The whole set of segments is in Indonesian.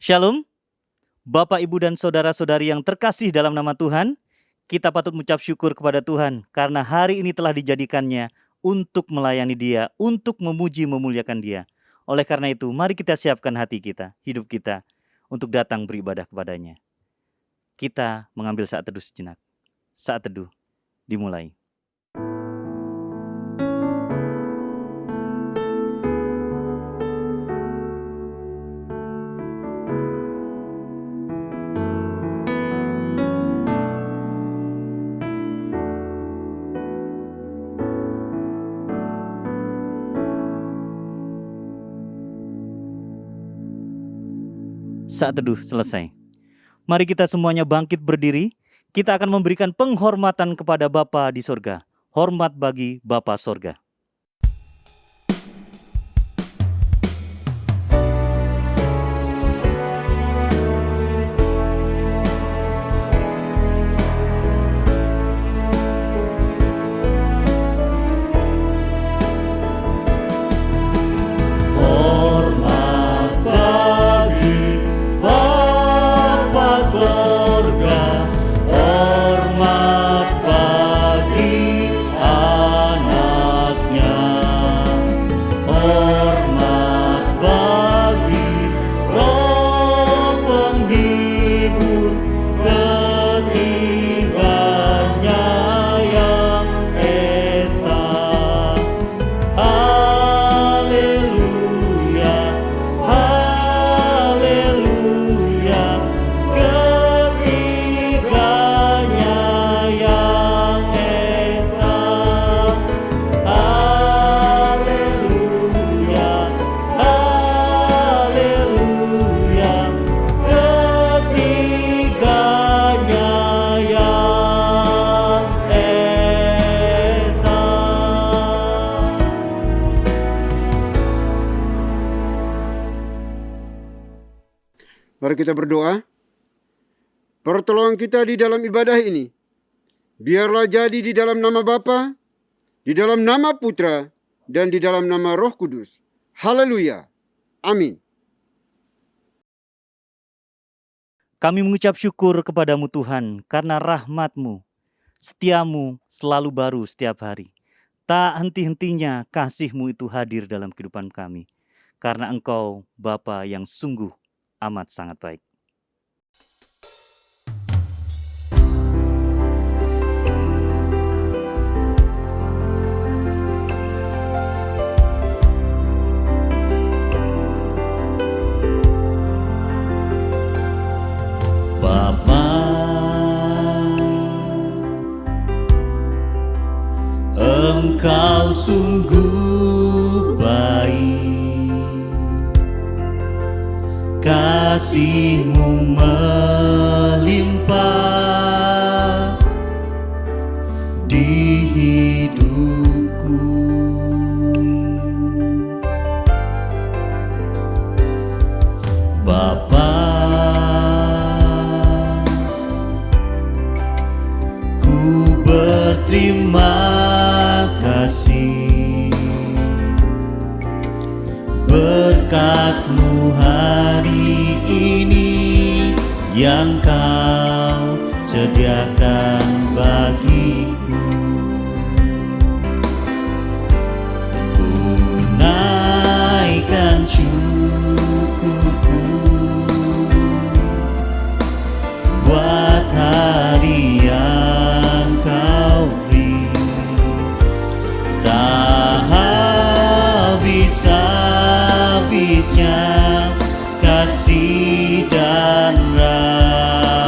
Shalom, Bapak, Ibu, dan saudara-saudari yang terkasih dalam nama Tuhan. Kita patut mengucap syukur kepada Tuhan karena hari ini telah dijadikannya untuk melayani Dia, untuk memuji memuliakan Dia. Oleh karena itu, mari kita siapkan hati kita, hidup kita, untuk datang beribadah kepadanya. Kita mengambil saat teduh sejenak. Saat teduh dimulai. Saat teduh selesai. Mari kita semuanya bangkit berdiri. Kita akan memberikan penghormatan kepada Bapa di sorga. Hormat bagi Bapa sorga. Mari kita berdoa. Pertolongan kita di dalam ibadah ini, biarlah jadi di dalam nama Bapa, di dalam nama Putra, dan di dalam nama Roh Kudus. Haleluya. Amin. Kami mengucap syukur kepadamu Tuhan, karena rahmat-Mu, setiamu selalu baru setiap hari. Tak henti-hentinya kasih-Mu itu hadir dalam kehidupan kami. Karena Engkau Bapa yang sungguh amat sangat baik. Bapa, Engkau sungguh baik. Kasih-Mu melimpah di hidupku. Bapa, ku berterima kasih berkat-Mu hari ini yang Kau sediakan bagiku. Tunaikan syukurku buat hari yang Kau beri. Tak habis-habisnya kasih dan rahmat-Mu.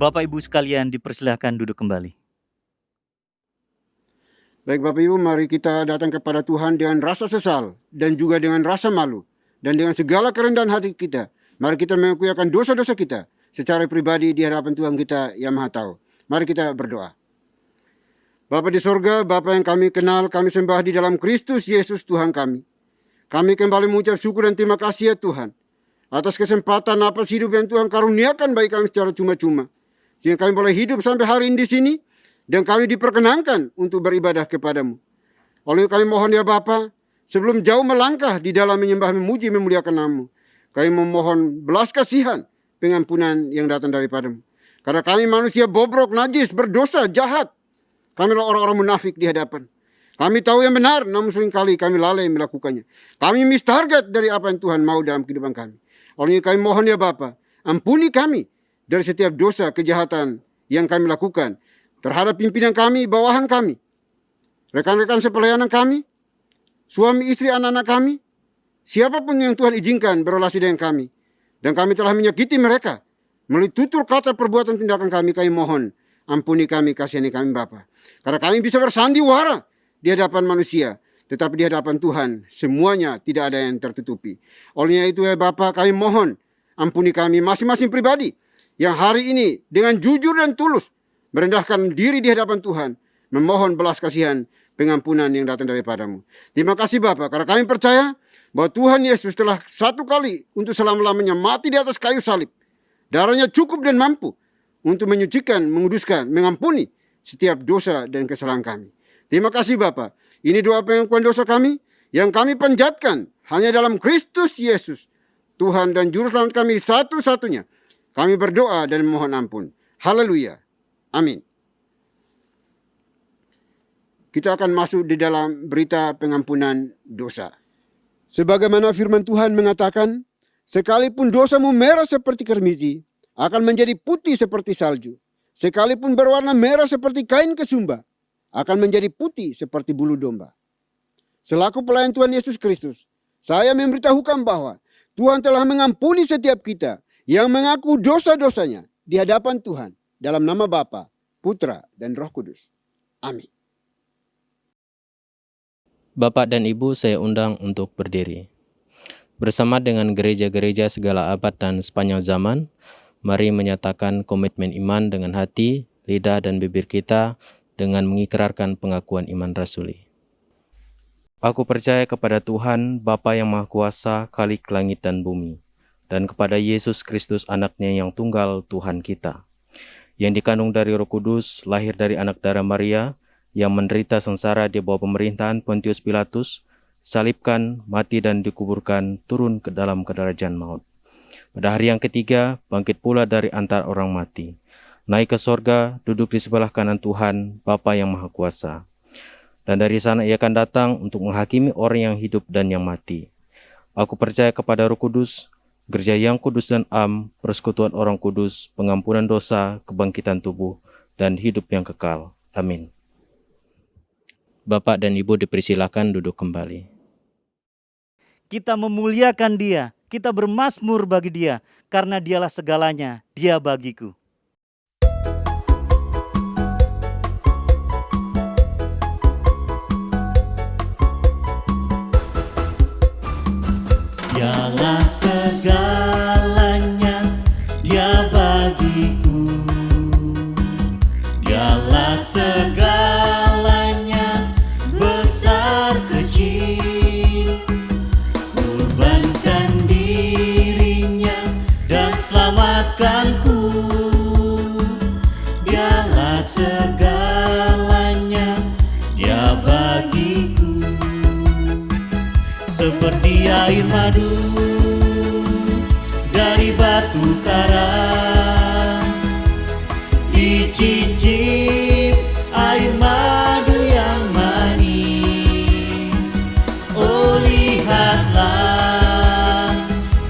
Bapak Ibu sekalian dipersilahkan duduk kembali. Baik Bapak Ibu, mari kita datang kepada Tuhan dengan rasa sesal dan juga dengan rasa malu dan dengan segala kerendahan hati kita. Mari kita mengakui akan dosa-dosa kita secara pribadi di hadapan Tuhan kita yang Maha Tahu. Mari kita berdoa. Bapa di sorga, Bapa yang kami kenal, kami sembah di dalam Kristus Yesus Tuhan kami. Kami kembali mengucap syukur dan terima kasih ya Tuhan atas kesempatan napas hidup yang Tuhan karuniakan bagi kami secara cuma-cuma. Sehingga kami boleh hidup sampai hari ini di sini dan kami diperkenankan untuk beribadah kepadamu. Oleh kami mohon ya Bapa, sebelum jauh melangkah di dalam menyembah, memuji, memuliakan nama-Mu, kami memohon belas kasihan, pengampunan yang datang daripadamu. Karena kami manusia bobrok, najis, berdosa, jahat. Kami adalah orang-orang munafik di hadapan. Kami tahu yang benar, namun seringkali kami lalai melakukannya. Kami miss target dari apa yang Tuhan mau dalam kehidupan kami. Oleh kami mohon ya Bapa, ampuni kami dari setiap dosa, kejahatan yang kami lakukan terhadap pimpinan kami, bawahan kami, rekan-rekan sepelayanan kami, suami istri anak-anak kami, siapapun yang Tuhan izinkan berrelasi dengan kami. Dan kami telah menyakiti mereka melalui tutur kata, perbuatan, tindakan kami mohon ampuni kami, kasihani kami Bapa. Karena kami bisa bersandiwara di hadapan manusia, tetapi di hadapan Tuhan semuanya tidak ada yang tertutupi. Olehnya itu ya Bapa, kami mohon ampuni kami masing-masing pribadi yang hari ini dengan jujur dan tulus merendahkan diri di hadapan Tuhan, memohon belas kasihan, pengampunan yang datang daripadamu. Terima kasih Bapa, karena kami percaya bahwa Tuhan Yesus telah satu kali untuk selama-lamanya mati di atas kayu salib. Darahnya cukup dan mampu untuk menyucikan, menguduskan, mengampuni setiap dosa dan kesalahan kami. Terima kasih Bapa. Ini doa pengakuan dosa kami yang kami panjatkan hanya dalam Kristus Yesus, Tuhan dan Juru Selamat kami satu-satunya. Kami berdoa dan memohon ampun. Haleluya. Amin. Kita akan masuk di dalam berita pengampunan dosa. Sebagaimana firman Tuhan mengatakan, sekalipun dosamu merah seperti kermizi, akan menjadi putih seperti salju. Sekalipun berwarna merah seperti kain kesumba, akan menjadi putih seperti bulu domba. Selaku pelayan Tuhan Yesus Kristus, saya memberitahukan bahwa Tuhan telah mengampuni setiap kita yang mengaku dosa-dosanya di hadapan Tuhan dalam nama Bapa, Putra, dan Roh Kudus. Amin. Bapak dan Ibu saya undang untuk berdiri. Bersama dengan gereja-gereja segala abad dan sepanjang zaman, mari menyatakan komitmen iman dengan hati, lidah, dan bibir kita dengan mengikrarkan pengakuan iman rasuli. Aku percaya kepada Tuhan, Bapa yang Maha Kuasa, Khalik langit dan bumi, dan kepada Yesus Kristus anaknya yang tunggal Tuhan kita, yang dikandung dari Roh Kudus, lahir dari anak darah Maria, yang menderita sengsara di bawah pemerintahan Pontius Pilatus, salibkan, mati dan dikuburkan, turun ke dalam kedarajan maut. Pada hari yang ketiga, bangkit pula dari antara orang mati, naik ke sorga, duduk di sebelah kanan Tuhan, Bapa yang Maha Kuasa. Dan dari sana ia akan datang untuk menghakimi orang yang hidup dan yang mati. Aku percaya kepada Roh Kudus, gereja yang kudus dan am, persekutuan orang kudus, pengampunan dosa, kebangkitan tubuh, dan hidup yang kekal. Amin. Bapak dan Ibu dipersilakan duduk kembali. Kita memuliakan Dia, kita bermazmur bagi Dia, karena Dialah segalanya, Dia bagiku. Dialah segalanya, Dia bagiku. Dialah segalanya, besar kecil. Kurbankan dirinya dan selamatkanku. Dialah segalanya, Dia bagiku. Seperti air madu dari batu karang, dicicip air madu yang manis. Oh lihatlah,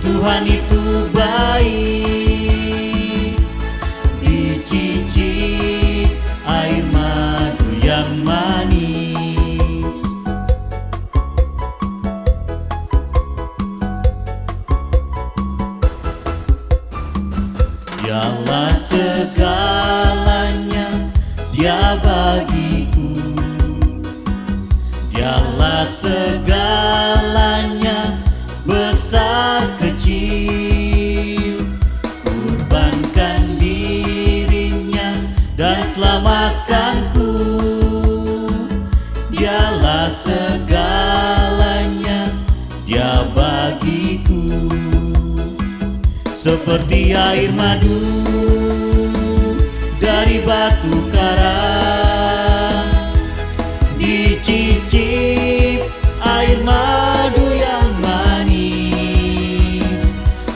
Tuhan itu baik, dicicip air madu yang manis. Dialah segala Dia bagiku. Dialah segalanya, besar kecil. Kurbankan dirinya dan selamatkanku. Dialah segalanya, Dia bagiku. Seperti air madu dari batu karang, dicicip air madu yang manis.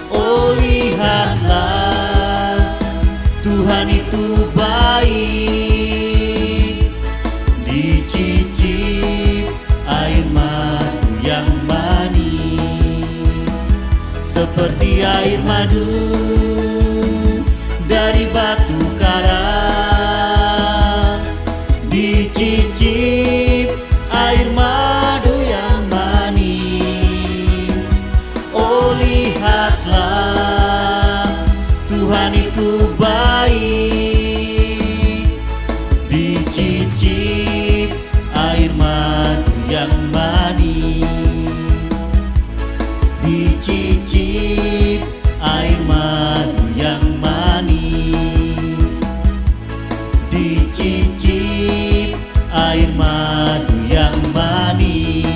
Oh, lihatlah, Tuhan itu baik. Dicicip air madu yang manis. Seperti air madu dari batu karang, dicicip air madu yang manis. Oh, lihatlah, Tuhan itu baik. Dicicip air madu yang manis. Dicicip air madu yang manis. Dicicip air madu yang manis.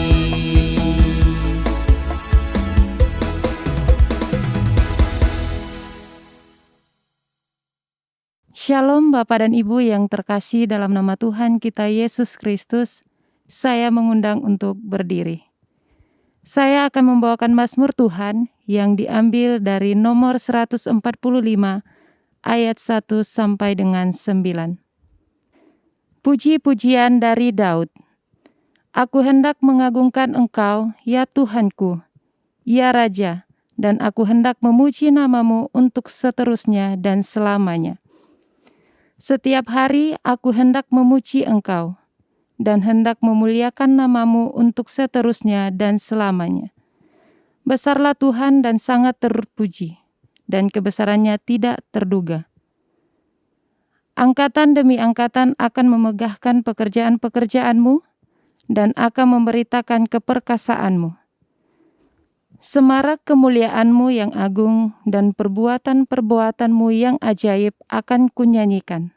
Shalom Bapak dan Ibu yang terkasih dalam nama Tuhan kita Yesus Kristus. Saya mengundang untuk berdiri. Saya akan membawakan mazmur Tuhan yang diambil dari nomor 145 ayat 1 sampai dengan 9. Puji-pujian dari Daud. Aku hendak mengagungkan Engkau, ya Tuhanku, ya Raja, dan aku hendak memuji nama-Mu untuk seterusnya dan selamanya. Setiap hari aku hendak memuji Engkau, dan hendak memuliakan nama-Mu untuk seterusnya dan selamanya. Besarlah Tuhan dan sangat terpuji, dan kebesarannya tidak terduga. Angkatan demi angkatan akan memegahkan pekerjaan-pekerjaan-Mu, dan akan memberitakan keperkasaan-Mu. Semarak kemuliaan-Mu yang agung dan perbuatan-perbuatan-Mu yang ajaib akan kunyanyikan.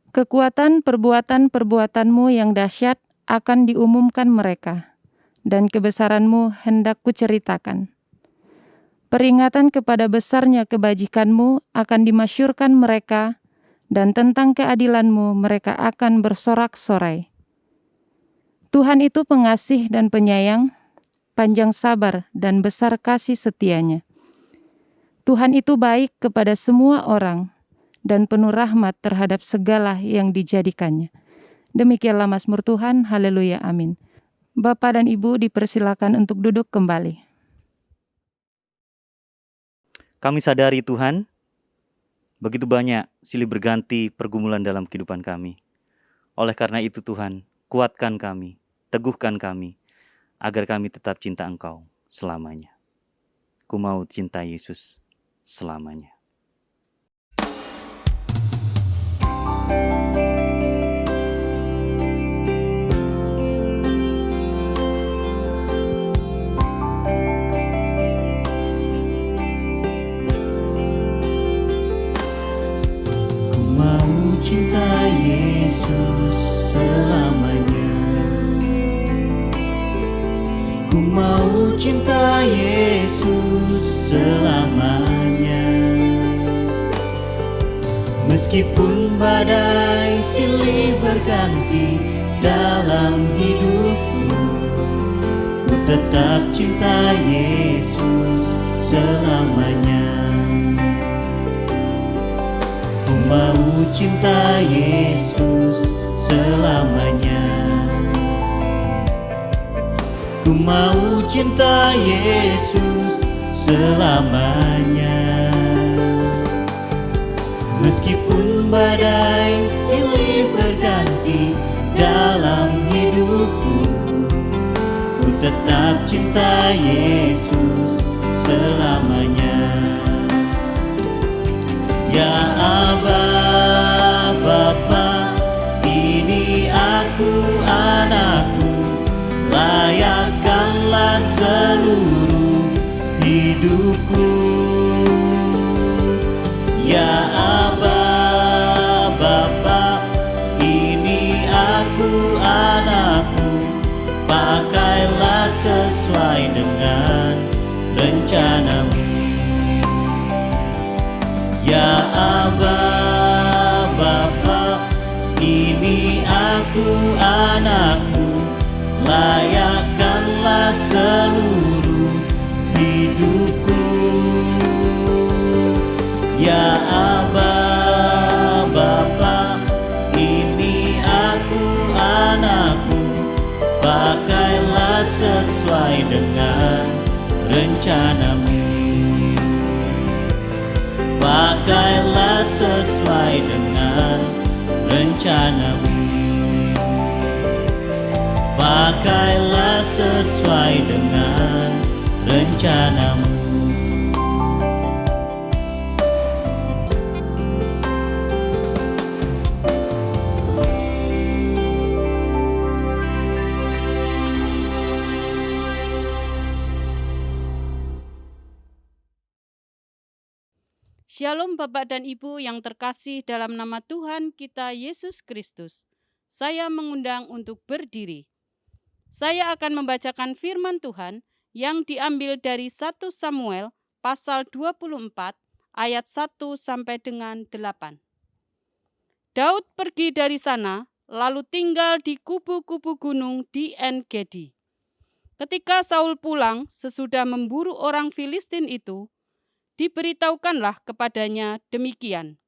Kekuatan perbuatan-perbuatan-Mu yang dahsyat akan diumumkan mereka, dan kebesaran-Mu hendak kuceritakan. Peringatan kepada besarnya kebajikan-Mu akan dimasyurkan mereka, dan tentang keadilan-Mu mereka akan bersorak-sorai. Tuhan itu pengasih dan penyayang, panjang sabar dan besar kasih setianya. Tuhan itu baik kepada semua orang dan penuh rahmat terhadap segala yang dijadikannya. Demikianlah mazmur Tuhan, haleluya, amin. Bapak dan Ibu dipersilakan untuk duduk kembali. Kami sadari Tuhan, begitu banyak silih berganti pergumulan dalam kehidupan kami. Oleh karena itu Tuhan, kuatkan kami, teguhkan kami, agar kami tetap cinta Engkau selamanya. Ku mau cinta Yesus selamanya. Ku mau cinta Yesus selamanya. Ku mau cinta Yesus selamanya. Meskipun badai silih berganti dalam hidupku, ku tetap cinta Yesus selamanya. Ku mau cinta Yesus selamanya. Ku mau cinta Yesus selamanya. Meskipun badai silih berganti dalam hidupku, ku tetap cinta Yesus selamanya. Ya Aba, Bapa, hidupku. Ya Aba, Bapa, ini aku anakmu, pakailah sesuai dengan rencanamu. Ya Aba, Bapa, ini aku anakmu, layakkanlah seluruh hidupku. Ya Aba, Bapa, ini aku anakmu, pakailah sesuai dengan rencanamu. Pakailah sesuai dengan rencanamu. Pakailah sesuai dengan rencanamu. Shalom Bapak dan Ibu yang terkasih dalam nama Tuhan kita Yesus Kristus. Saya mengundang untuk berdiri. Saya akan membacakan firman Tuhan yang diambil dari 1 Samuel pasal 24 ayat 1 sampai dengan 8. Daud pergi dari sana lalu tinggal di kubu-kubu gunung di En-Gedi. Ketika Saul pulang sesudah memburu orang Filistin itu, diberitahukanlah kepadanya demikian.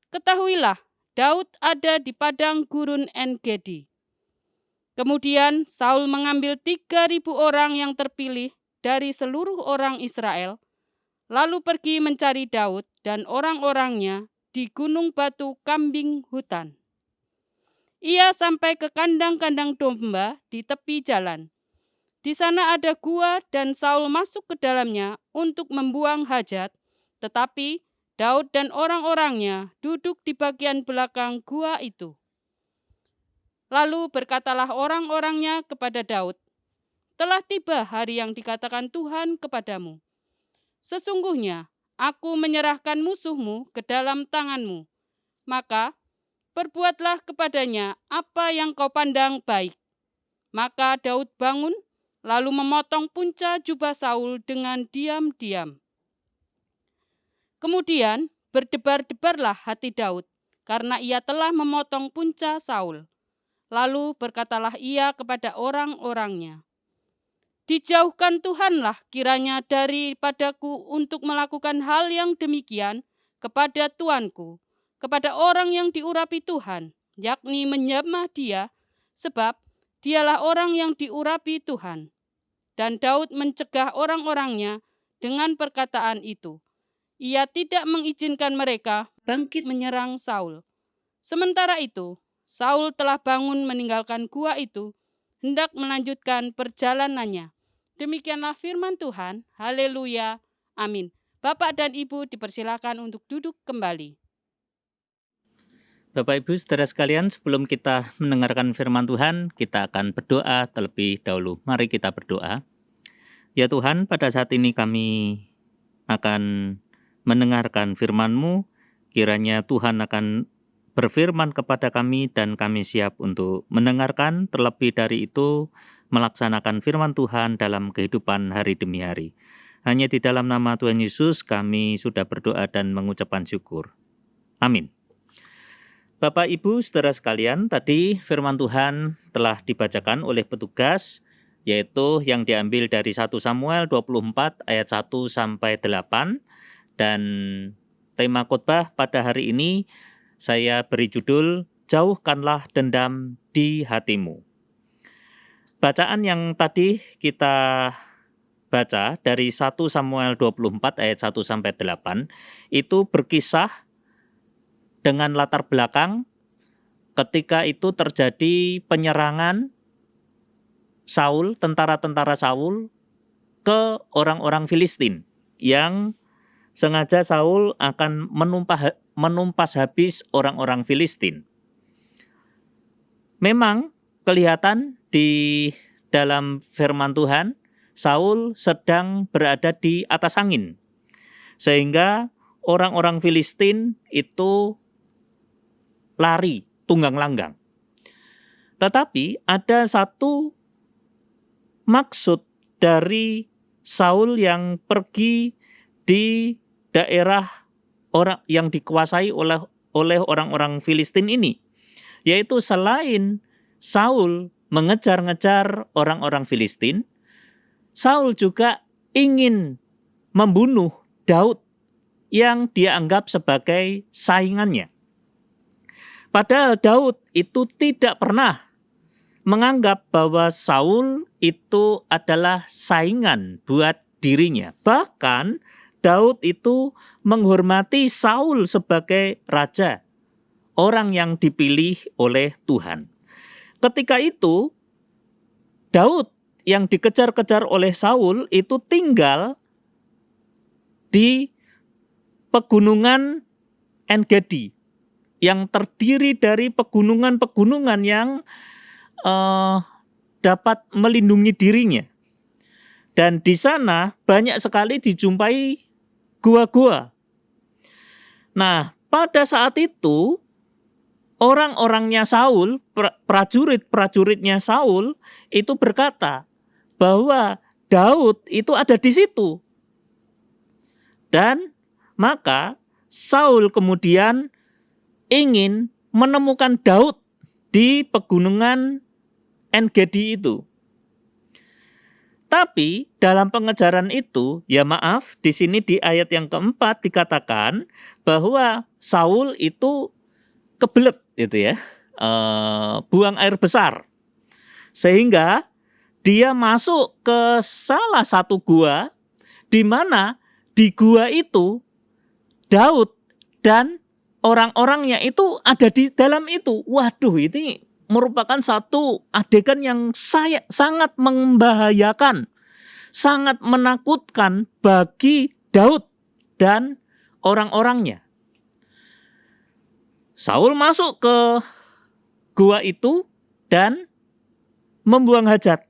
Ketahuilah, Daud ada di padang gurun En-Gedi. Kemudian Saul mengambil 3.000 orang yang terpilih dari seluruh orang Israel, lalu pergi mencari Daud dan orang-orangnya di gunung batu kambing hutan. Ia sampai ke kandang-kandang domba di tepi jalan. Di sana ada gua dan Saul masuk ke dalamnya untuk membuang hajat, tetapi Daud dan orang-orangnya duduk di bagian belakang gua itu. Lalu berkatalah orang-orangnya kepada Daud, "Telah tiba hari yang dikatakan Tuhan kepadamu. Sesungguhnya aku menyerahkan musuhmu ke dalam tanganmu. Maka perbuatlah kepadanya apa yang kau pandang baik." Maka Daud bangun, lalu memotong punca jubah Saul dengan diam-diam. Kemudian berdebar-debarlah hati Daud, karena ia telah memotong punca Saul. Lalu berkatalah ia kepada orang-orangnya, "Dijauhkan Tuhanlah kiranya daripadaku untuk melakukan hal yang demikian kepada tuanku, kepada orang yang diurapi Tuhan, yakni menyembah Dia, sebab Dialah orang yang diurapi Tuhan." Dan Daud mencegah orang-orangnya dengan perkataan itu. Ia tidak mengizinkan mereka bangkit menyerang Saul. Sementara itu, Saul telah bangun meninggalkan gua itu, hendak melanjutkan perjalanannya. Demikianlah firman Tuhan. Haleluya. Amin. Bapak dan Ibu dipersilakan untuk duduk kembali. Bapak Ibu saudara sekalian, sebelum kita mendengarkan firman Tuhan, kita akan berdoa terlebih dahulu. Mari kita berdoa. Ya Tuhan, pada saat ini kami akan mendengarkan firman-Mu. Kiranya Tuhan akan berfirman kepada kami dan kami siap untuk mendengarkan, terlebih dari itu melaksanakan firman Tuhan dalam kehidupan hari demi hari. Hanya di dalam nama Tuhan Yesus kami sudah berdoa dan mengucapkan syukur. Amin. Bapak, Ibu, saudara sekalian, tadi firman Tuhan telah dibacakan oleh petugas, yaitu yang diambil dari 1 Samuel 24 ayat 1 sampai 8. Dan tema khotbah pada hari ini saya beri judul, Jauhkanlah Dendam di Hatimu. Bacaan yang tadi kita baca dari 1 Samuel 24 ayat 1 sampai 8, itu berkisah dengan latar belakang ketika itu terjadi penyerangan Saul, tentara-tentara Saul ke orang-orang Filistin yang sengaja Saul akan menumpas habis orang-orang Filistin. Memang kelihatan di dalam firman Tuhan Saul sedang berada di atas angin. Sehingga orang-orang Filistin itu lari tunggang langgang. Tetapi ada satu maksud dari Saul yang pergi di daerah orang yang dikuasai oleh orang-orang Filistin ini, yaitu selain Saul mengejar-ngejar orang-orang Filistin, Saul juga ingin membunuh Daud yang dia anggap sebagai saingannya. Padahal Daud itu tidak pernah menganggap bahwa Saul itu adalah saingan buat dirinya. Bahkan Daud itu menghormati Saul sebagai raja, orang yang dipilih oleh Tuhan. Ketika itu, Daud yang dikejar-kejar oleh Saul itu tinggal di pegunungan En-Gedi, yang terdiri dari pegunungan-pegunungan yang dapat melindungi dirinya. Dan di sana banyak sekali dijumpai gua-gua. Nah, pada saat itu orang-orangnya Saul, prajurit-prajuritnya Saul itu berkata bahwa Daud itu ada di situ. Dan maka Saul kemudian ingin menemukan Daud di pegunungan En-Gedi itu. Tapi dalam pengejaran itu, ya maaf, di sini di ayat yang keempat dikatakan bahwa Saul itu kebelet itu ya, buang air besar. Sehingga dia masuk ke salah satu gua, di mana di gua itu Daud dan orang-orangnya itu ada di dalam itu. Waduh, ini merupakan satu adegan yang sangat membahayakan, sangat menakutkan bagi Daud dan orang-orangnya. Saul masuk ke gua itu dan membuang hajat.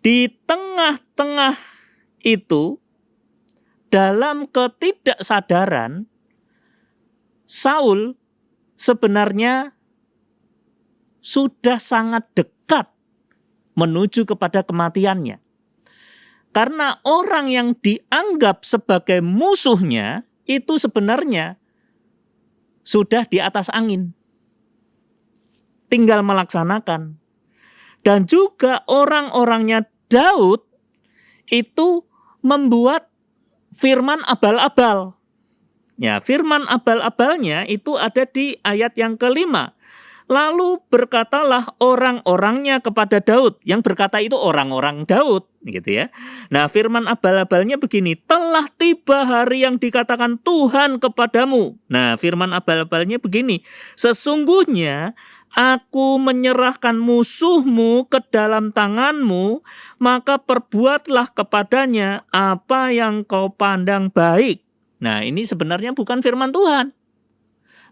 Di tengah-tengah itu, dalam ketidaksadaran, Saul sebenarnya sudah sangat dekat menuju kepada kematiannya. Karena orang yang dianggap sebagai musuhnya itu sebenarnya sudah di atas angin. Tinggal melaksanakan. Dan juga orang-orangnya Daud itu membuat firman abal-abal. Ya, firman abal-abalnya itu ada di ayat yang kelima. Lalu berkatalah orang-orangnya kepada Daud. Yang berkata itu orang-orang Daud, gitu ya. Nah, firman abal-abalnya begini, telah tiba hari yang dikatakan Tuhan kepadamu. Nah, firman abal-abalnya begini, sesungguhnya aku menyerahkan musuhmu ke dalam tanganmu, maka perbuatlah kepadanya apa yang kau pandang baik. Nah, ini sebenarnya bukan firman Tuhan.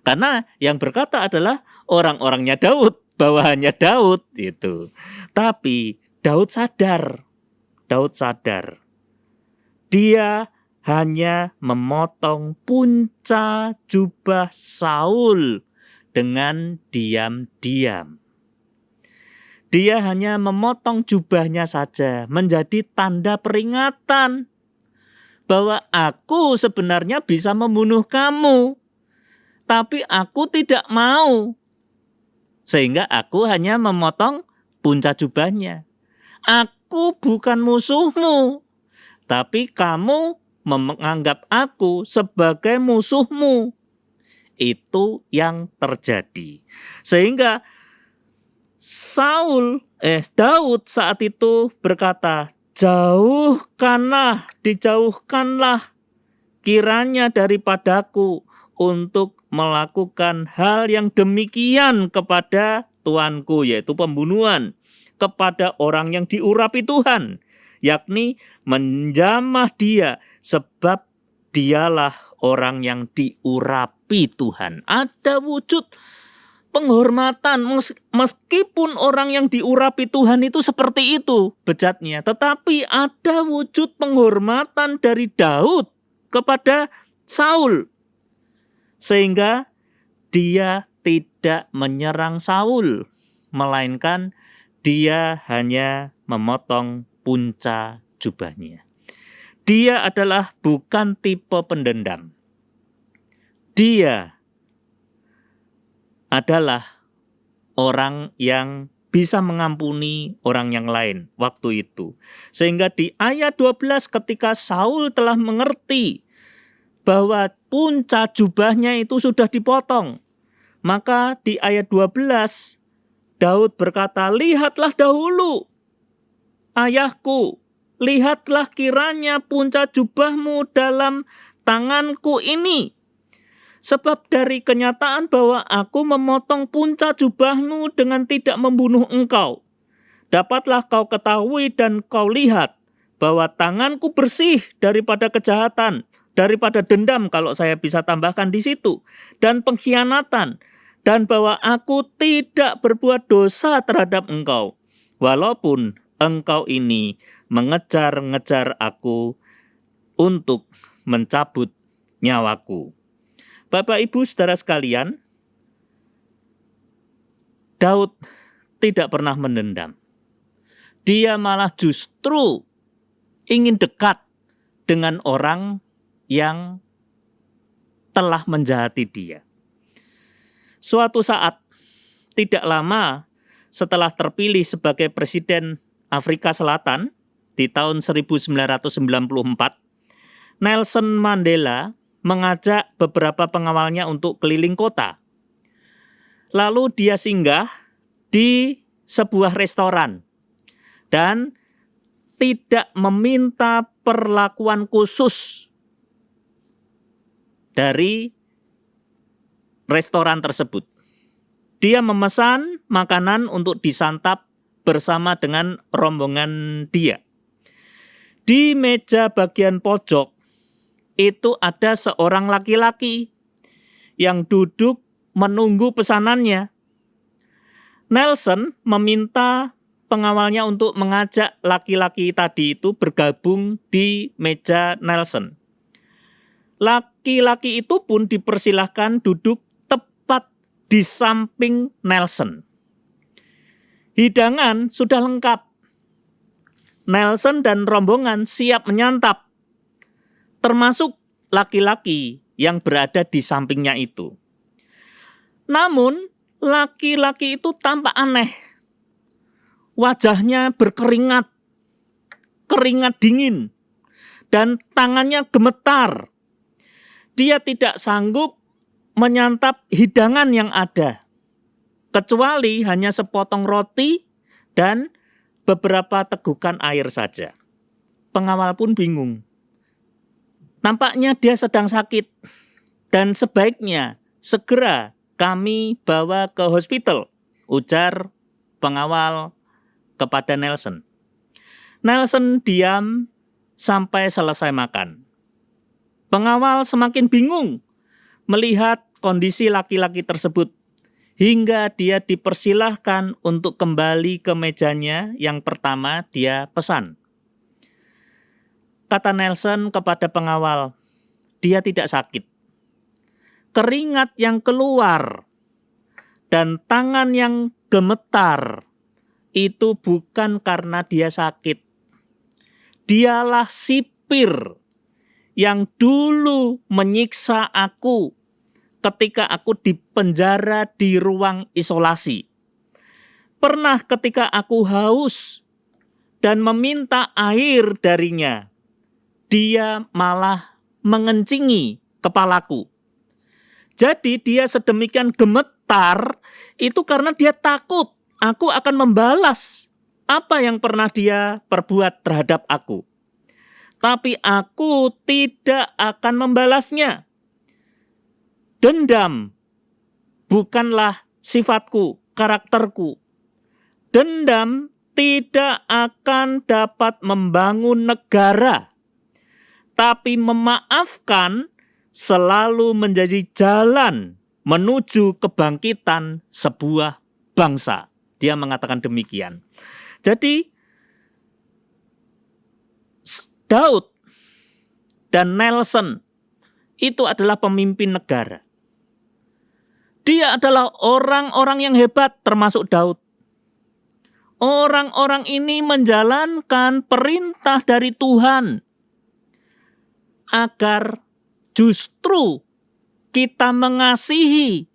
Karena yang berkata adalah orang-orangnya Daud, bawahannya Daud itu. Tapi Daud sadar. Dia hanya memotong punca jubah Saul dengan diam-diam. Dia hanya memotong jubahnya saja, menjadi tanda peringatan bahwa aku sebenarnya bisa membunuh kamu. Tapi aku tidak mau. Sehingga aku hanya memotong punca jubahnya. Aku bukan musuhmu. Tapi kamu menganggap aku sebagai musuhmu. Itu yang terjadi. Sehingga Daud saat itu berkata, dijauhkanlah kiranya daripadaku untuk melakukan hal yang demikian kepada tuanku, yaitu pembunuhan kepada orang yang diurapi Tuhan, yakni menjamah dia, sebab dialah orang yang diurapi Tuhan. Ada wujud penghormatan, meskipun orang yang diurapi Tuhan itu seperti itu bejatnya, tetapi ada wujud penghormatan dari Daud kepada Saul, sehingga dia tidak menyerang Saul, melainkan dia hanya memotong punca jubahnya. Dia adalah bukan tipe pendendam. Dia adalah orang yang bisa mengampuni orang yang lain waktu itu. Sehingga di ayat 12 ketika Saul telah mengerti bahwa punca jubahnya itu sudah dipotong, maka di ayat 12 Daud berkata, "Lihatlah dahulu, ayahku, lihatlah kiranya punca jubahmu dalam tanganku ini. Sebab dari kenyataan bahwa aku memotong punca jubahmu dengan tidak membunuh engkau, dapatlah kau ketahui dan kau lihat bahwa tanganku bersih daripada kejahatan, daripada dendam," kalau saya bisa tambahkan di situ, "dan pengkhianatan, dan bahwa aku tidak berbuat dosa terhadap engkau, walaupun engkau ini mengejar-ngejar aku untuk mencabut nyawaku." Bapak, Ibu, saudara sekalian, Daud tidak pernah mendendam. Dia malah justru ingin dekat dengan orang yang telah menjahati dia. Suatu saat, tidak lama setelah terpilih sebagai Presiden Afrika Selatan di tahun 1994, Nelson Mandela mengajak beberapa pengawalnya untuk keliling kota. Lalu dia singgah di sebuah restoran dan tidak meminta perlakuan khusus dari restoran tersebut. Dia memesan makanan untuk disantap bersama dengan rombongan dia. Di meja bagian pojok itu ada seorang laki-laki yang duduk menunggu pesanannya. Nelson meminta pengawalnya untuk mengajak laki-laki tadi itu bergabung di meja Nelson. Laki-laki itu pun dipersilahkan duduk tepat di samping Nelson. Hidangan sudah lengkap. Nelson dan rombongan siap menyantap, termasuk laki-laki yang berada di sampingnya itu. Namun, laki-laki itu tampak aneh. Wajahnya berkeringat, keringat dingin, dan tangannya gemetar. Dia tidak sanggup menyantap hidangan yang ada, kecuali hanya sepotong roti dan beberapa tegukan air saja. Pengawal pun bingung. Nampaknya dia sedang sakit dan sebaiknya segera kami bawa ke hospital, ujar pengawal kepada Nelson. Nelson diam sampai selesai makan. Pengawal semakin bingung melihat kondisi laki-laki tersebut hingga dia dipersilahkan untuk kembali ke mejanya yang pertama dia pesan. Kata Nelson kepada pengawal, dia tidak sakit. Keringat yang keluar dan tangan yang gemetar itu bukan karena dia sakit. Dialah sipir yang dulu menyiksa aku ketika aku dipenjara di ruang isolasi. Pernah ketika aku haus dan meminta air darinya, dia malah mengencingi kepalaku. Jadi dia sedemikian gemetar itu karena dia takut aku akan membalas apa yang pernah dia perbuat terhadap aku. Tapi aku tidak akan membalasnya. Dendam bukanlah sifatku, karakterku. Dendam tidak akan dapat membangun negara. Tapi memaafkan selalu menjadi jalan menuju kebangkitan sebuah bangsa. Dia mengatakan demikian. Jadi Daud dan Nelson itu adalah pemimpin negara. Dia adalah orang-orang yang hebat termasuk Daud. Orang-orang ini menjalankan perintah dari Tuhan agar justru kita mengasihi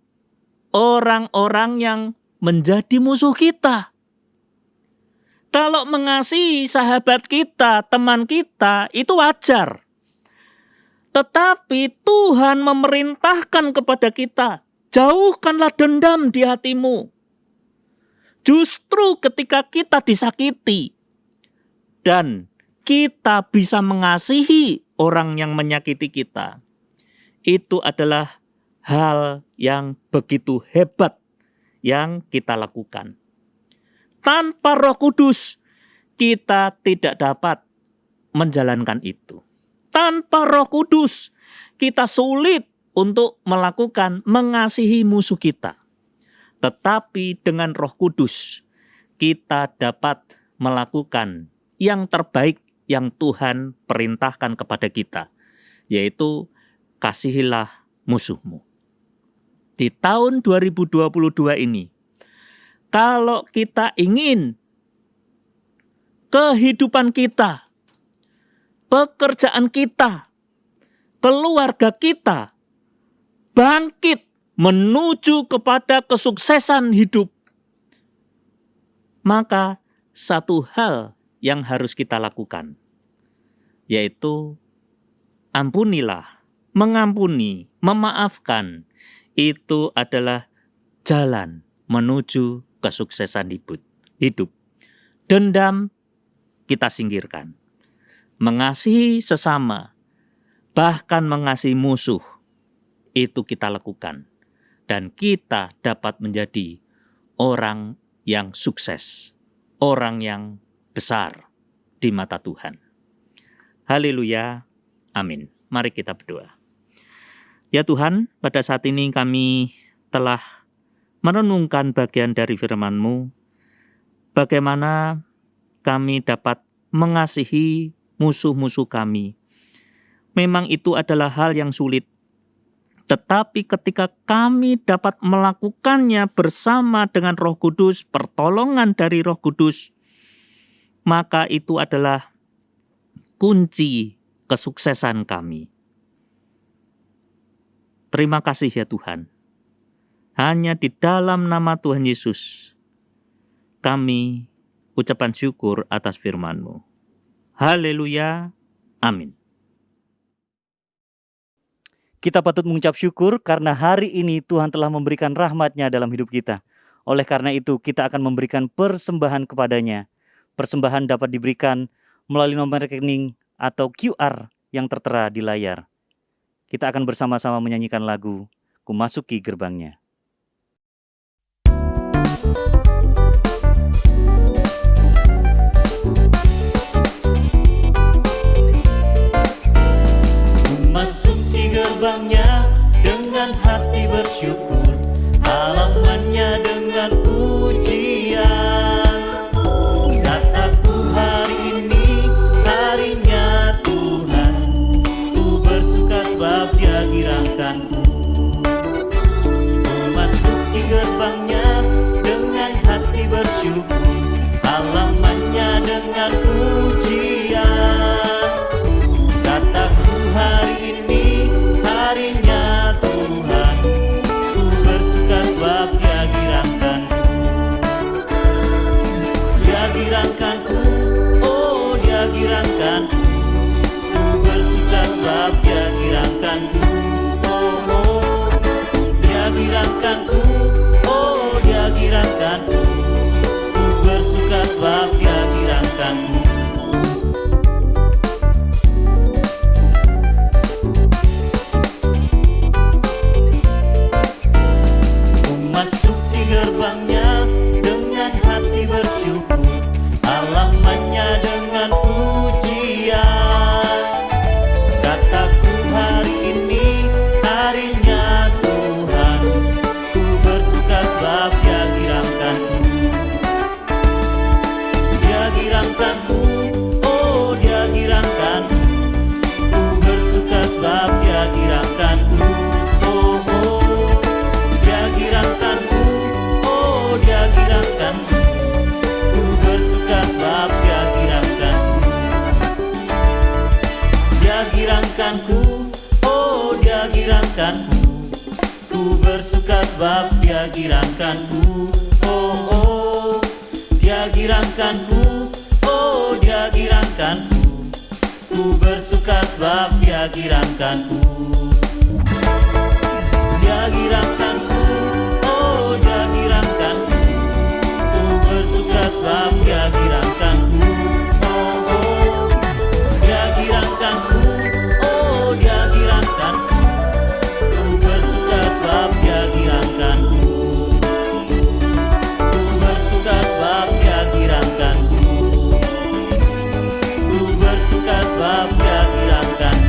orang-orang yang menjadi musuh kita. Kalau mengasihi sahabat kita, teman kita, itu wajar. Tetapi Tuhan memerintahkan kepada kita, jauhkanlah dendam di hatimu. Justru ketika kita disakiti dan kita bisa mengasihi orang yang menyakiti kita, itu adalah hal yang begitu hebat yang kita lakukan. Tanpa Roh Kudus, kita tidak dapat menjalankan itu. Tanpa Roh Kudus, kita sulit untuk mengasihi musuh kita. Tetapi dengan Roh Kudus, kita dapat melakukan yang terbaik yang Tuhan perintahkan kepada kita, yaitu kasihilah musuhmu. Di tahun 2022 ini, kalau kita ingin kehidupan kita, pekerjaan kita, keluarga kita bangkit menuju kepada kesuksesan hidup, maka satu hal yang harus kita lakukan, yaitu ampunilah, mengampuni, memaafkan. Itu adalah jalan menuju kesuksesan hidup. Dendam kita singkirkan. Mengasihi sesama, bahkan mengasihi musuh, itu kita lakukan. Dan kita dapat menjadi orang yang sukses, orang yang besar di mata Tuhan. Haleluya, amin. Mari kita berdoa. Ya Tuhan, pada saat ini kami telah merenungkan bagian dari firman-Mu, bagaimana kami dapat mengasihi musuh-musuh kami. Memang itu adalah hal yang sulit, tetapi ketika kami dapat melakukannya bersama dengan Roh Kudus, pertolongan dari Roh Kudus, maka itu adalah kunci kesuksesan kami. Terima kasih ya Tuhan. Hanya di dalam nama Tuhan Yesus, kami ucapan syukur atas firman-Mu. Haleluya, amin. Kita patut mengucap syukur karena hari ini Tuhan telah memberikan rahmat-Nya dalam hidup kita. Oleh karena itu, kita akan memberikan persembahan kepada-Nya. Persembahan dapat diberikan melalui nomor rekening atau QR yang tertera di layar. Kita akan bersama-sama menyanyikan lagu Ku Masuki Gerbangnya. Ku masuki gerbangnya dengan hati bersyukur, halamannya dengan pujian. Kataku hari ini harinya Tuhan, ku bersuka sebab Dia girangkanku. Ku masuki gerbangnya dengan hati bersyukur, halamannya dengan pujian. Kataku hari ini harinya Tuhan, ku bersuka sebab Dia girangkanku. Dia girangkanku, oh Dia girangkanku, ku bersuka sebab Dia girangkanku. Oh, oh. Dia girangkanku, oh Dia girangkanku, ku bersuka sebab Dia girangkanku. Masuki gerbangnya dengan hati bersyukur, halamannya dengan pujian. Kataku hari ini harinya Tuhan, girangkanku. Ku bersuka sebab Dia girangkanku. Dia girangkanku, oh Dia girangkanku. Ku bersuka sebab Dia girangkanku. Oh oh, Dia girangkanku, oh Dia girangkanku. Ku bersuka sebab Dia girangkanku. Dia girangkanku, oh Dia girangkanku. Ku bersuka sebab Dia girangkanku. Oh oh, Dia girangkanku, oh Dia girangkanku. Ku bersuka sebab Dia girangkanku. Ku bersuka sebab Dia girangkanku. Ku bersuka sebab Dia girangkanku.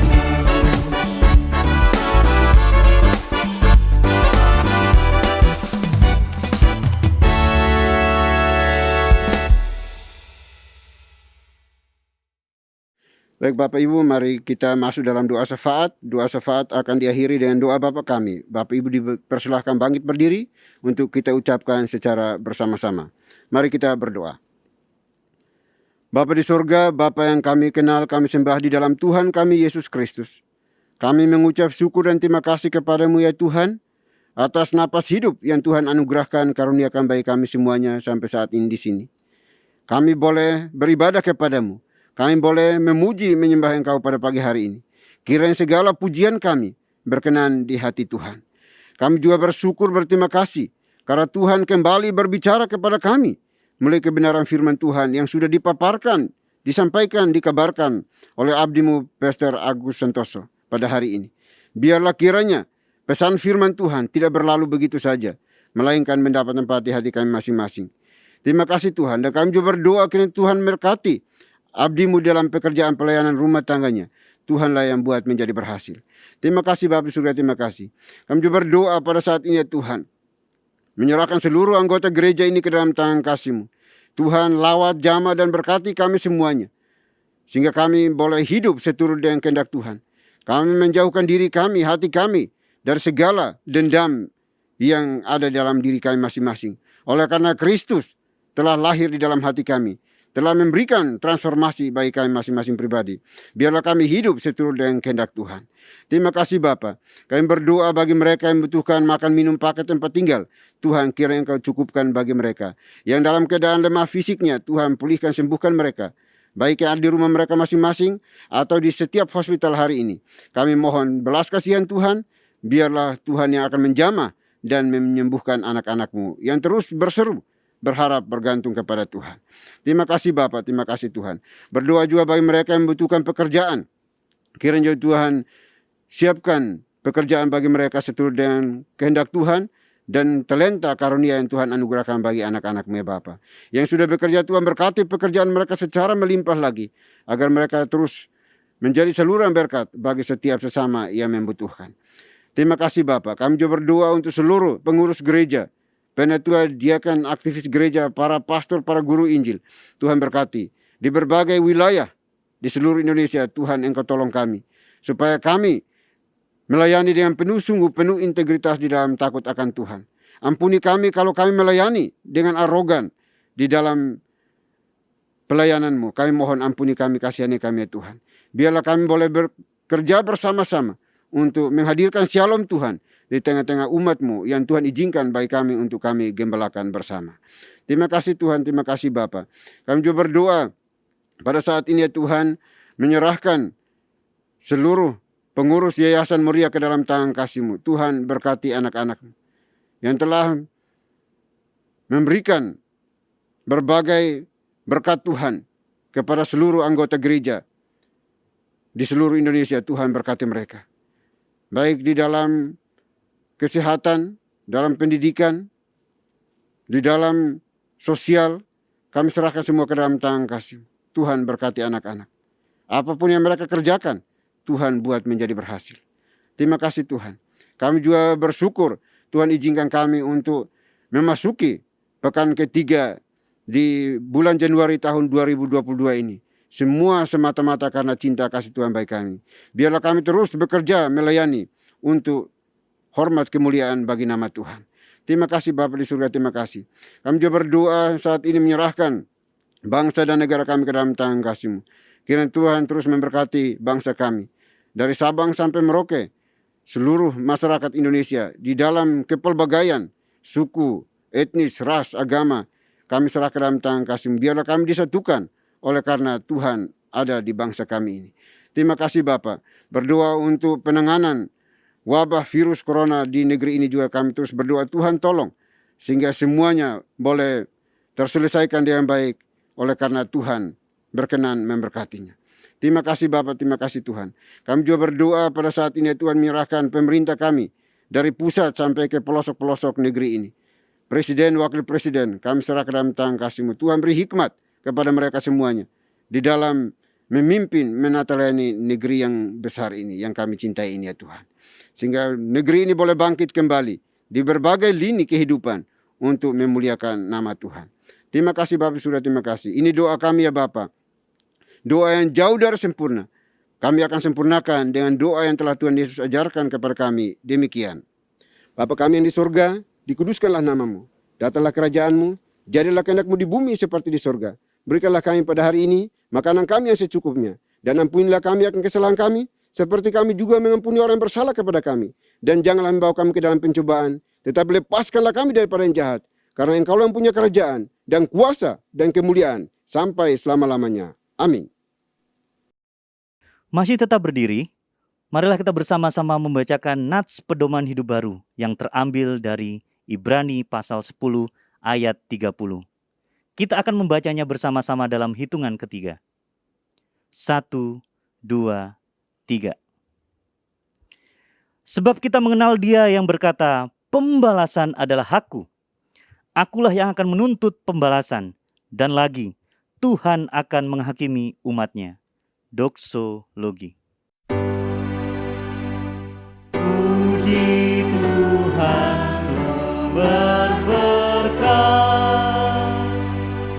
Baik Bapak Ibu, mari kita masuk dalam doa syafaat. Doa syafaat akan diakhiri dengan doa Bapa kami. Bapak Ibu dipersilahkan bangkit berdiri untuk kita ucapkan secara bersama-sama. Mari kita berdoa. Bapa di surga, Bapa yang kami kenal, kami sembah di dalam Tuhan kami Yesus Kristus. Kami mengucap syukur dan terima kasih kepadamu ya Tuhan, atas napas hidup yang Tuhan anugerahkan karuniakan bagi kami semuanya sampai saat ini di sini. Kami boleh beribadah kepadamu. Kami boleh memuji menyembah Engkau pada pagi hari ini. Kiranya segala pujian kami berkenan di hati Tuhan. Kami juga bersyukur berterima kasih karena Tuhan kembali berbicara kepada kami melalui kebenaran firman Tuhan yang sudah dipaparkan, disampaikan, dikabarkan oleh abdimu Pastor Agus Santoso pada hari ini. Biarlah kiranya pesan firman Tuhan tidak berlalu begitu saja, melainkan mendapat tempat di hati kami masing-masing. Terima kasih Tuhan, dan kami juga berdoa kiranya Tuhan berkati abdimu dalam pekerjaan pelayanan rumah tangganya. Tuhanlah yang buat menjadi berhasil. Terima kasih Bapa di surga, terima kasih. Kami juga berdoa pada saat ini ya Tuhan, menyerahkan seluruh anggota gereja ini ke dalam tangan kasih-Mu. Tuhan lawat, jamah dan berkati kami semuanya, sehingga kami boleh hidup seturut dengan kehendak Tuhan. Kami menjauhkan diri kami, hati kami dari segala dendam yang ada dalam diri kami masing-masing. Oleh karena Kristus telah lahir di dalam hati kami, telah memberikan transformasi bagi kami masing-masing pribadi. Biarlah kami hidup seturut dengan kehendak Tuhan. Terima kasih Bapa. Kami berdoa bagi mereka yang membutuhkan makan, minum, pakai, tempat tinggal. Tuhan, kiranya Engkau cukupkan bagi mereka. Yang dalam keadaan lemah fisiknya, Tuhan pulihkan, sembuhkan mereka. Baik yang ada di rumah mereka masing-masing atau di setiap hospital hari ini. Kami mohon belas kasihan Tuhan. Biarlah Tuhan yang akan menjamah dan menyembuhkan anak-anak-Mu yang terus berseru, berharap, bergantung kepada Tuhan. Terima kasih Bapa, terima kasih Tuhan. Berdoa juga bagi mereka yang membutuhkan pekerjaan. Kiranya Tuhan siapkan pekerjaan bagi mereka seturut dengan kehendak Tuhan dan talenta karunia yang Tuhan anugerahkan bagi anak-anak-Mu ya Bapa. Yang sudah bekerja, Tuhan berkati pekerjaan mereka secara melimpah lagi, agar mereka terus menjadi saluran berkat bagi setiap sesama yang membutuhkan. Terima kasih Bapa. Kami juga berdoa untuk seluruh pengurus gereja, penatua, diakan, aktivis gereja, para pastor, para guru Injil. Tuhan berkati di berbagai wilayah di seluruh Indonesia. Tuhan, Engkau tolong kami supaya kami melayani dengan penuh sungguh, penuh integritas di dalam takut akan Tuhan. Ampuni kami kalau kami melayani dengan arogan di dalam pelayanan-Mu. Kami mohon ampuni kami, kasihani kami ya Tuhan. Biarlah kami boleh bekerja bersama-sama untuk menghadirkan shalom Tuhan di tengah-tengah umat-Mu yang Tuhan izinkan bagi kami untuk kami gembalakan bersama. Terima kasih Tuhan, terima kasih Bapa. Kami juga berdoa pada saat ini ya Tuhan, menyerahkan seluruh pengurus Yayasan Muria ke dalam tangan kasih-Mu. Tuhan berkati anak-anak-Mu yang telah memberikan berbagai berkat Tuhan kepada seluruh anggota gereja di seluruh Indonesia. Tuhan berkati mereka, baik di dalam kesehatan, dalam pendidikan, di dalam sosial. Kami serahkan semua ke dalam tangan kasih. Tuhan berkati anak-anak. Apapun yang mereka kerjakan, Tuhan buat menjadi berhasil. Terima kasih Tuhan. Kami juga bersyukur Tuhan izinkan kami untuk memasuki pekan ketiga di bulan Januari tahun 2022 ini. Semua semata-mata karena cinta kasih Tuhan bagi kami. Biarlah kami terus bekerja melayani untuk hormat kemuliaan bagi nama Tuhan. Terima kasih Bapa di surga, terima kasih. Kami juga berdoa saat ini menyerahkan bangsa dan negara kami ke dalam tangan kasih-Mu. Kiranya Tuhan terus memberkati bangsa kami. Dari Sabang sampai Merauke, seluruh masyarakat Indonesia di dalam kepelbagaian suku, etnis, ras, agama, kami serah ke dalam tangan kasih-Mu. Biarlah kami disatukan oleh karena Tuhan ada di bangsa kami ini. Terima kasih Bapa. Berdoa untuk penanganan wabah virus corona di negeri ini juga kami terus berdoa, Tuhan tolong sehingga semuanya boleh terselesaikan dengan baik oleh karena Tuhan berkenan memberkatinya. Terima kasih Bapak, terima kasih Tuhan. Kami juga berdoa pada saat ini Tuhan menyerahkan pemerintah kami dari pusat sampai ke pelosok-pelosok negeri ini. Presiden, wakil presiden, kami serah ke dalam tangan kasih-Mu. Tuhan beri hikmat kepada mereka semuanya di dalam memimpin, menatalayani negeri yang besar ini, yang kami cintai ini ya Tuhan. Sehingga negeri ini boleh bangkit kembali di berbagai lini kehidupan untuk memuliakan nama Tuhan. Terima kasih Bapak, sudah terima kasih. Ini doa kami ya Bapak. Doa yang jauh dari sempurna. Kami akan sempurnakan dengan doa yang telah Tuhan Yesus ajarkan kepada kami. Demikian. Bapa kami yang di surga, dikuduskanlah nama-Mu. Datanglah kerajaan-Mu, jadilah kehendak-Mu di bumi seperti di surga. Berikanlah kami pada hari ini makanan kami yang secukupnya. Dan ampunilah kami akan kesalahan kami, seperti kami juga mengampuni orang yang bersalah kepada kami. Dan janganlah membawa kami ke dalam pencobaan, tetapi lepaskanlah kami daripada yang jahat. Karena Engkau yang punya kerajaan, dan kuasa, dan kemuliaan, sampai selama-lamanya. Amin. Masih tetap berdiri, marilah kita bersama-sama membacakan nats pedoman hidup baru yang terambil dari Ibrani pasal 10 ayat 30. Kita akan membacanya bersama-sama dalam hitungan ketiga. 1, 2, 3. Sebab kita mengenal Dia yang berkata, pembalasan adalah hakku. Akulah yang akan menuntut pembalasan. Dan lagi, Tuhan akan menghakimi umat-Nya. Doksologi. Puji Tuhan sumber berkah,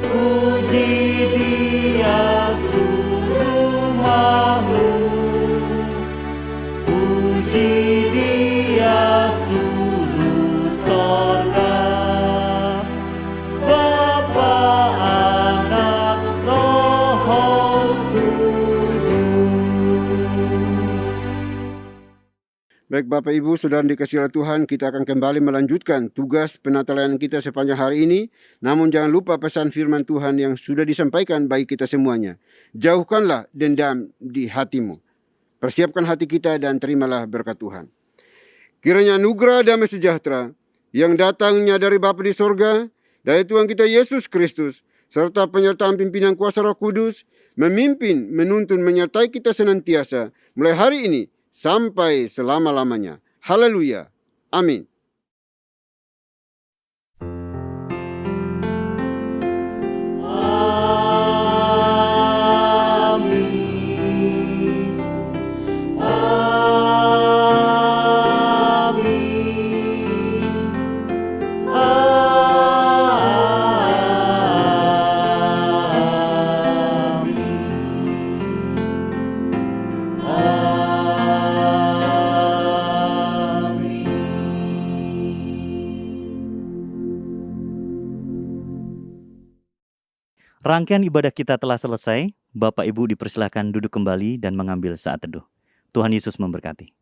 puji Dia seluruh makhluk, puji Dia seluruh sorga, Bapa, Anak, Roh Kudus. Baik Bapak Ibu, Saudara dikasihi oleh Tuhan, kita akan kembali melanjutkan tugas penatalayan kita sepanjang hari ini. Namun jangan lupa pesan firman Tuhan yang sudah disampaikan bagi kita semuanya. Jauhkanlah dendam di hatimu. Persiapkan hati kita dan terimalah berkat Tuhan. Kiranya anugerah damai sejahtera yang datangnya dari Bapa di sorga, dari Tuhan kita Yesus Kristus, serta penyertaan pimpinan kuasa Roh Kudus, memimpin, menuntun, menyertai kita senantiasa, mulai hari ini, sampai selama-lamanya. Haleluya. Amin. Amin. Amin. Rangkaian ibadah kita telah selesai. Bapak Ibu dipersilakan duduk kembali dan mengambil saat teduh. Tuhan Yesus memberkati.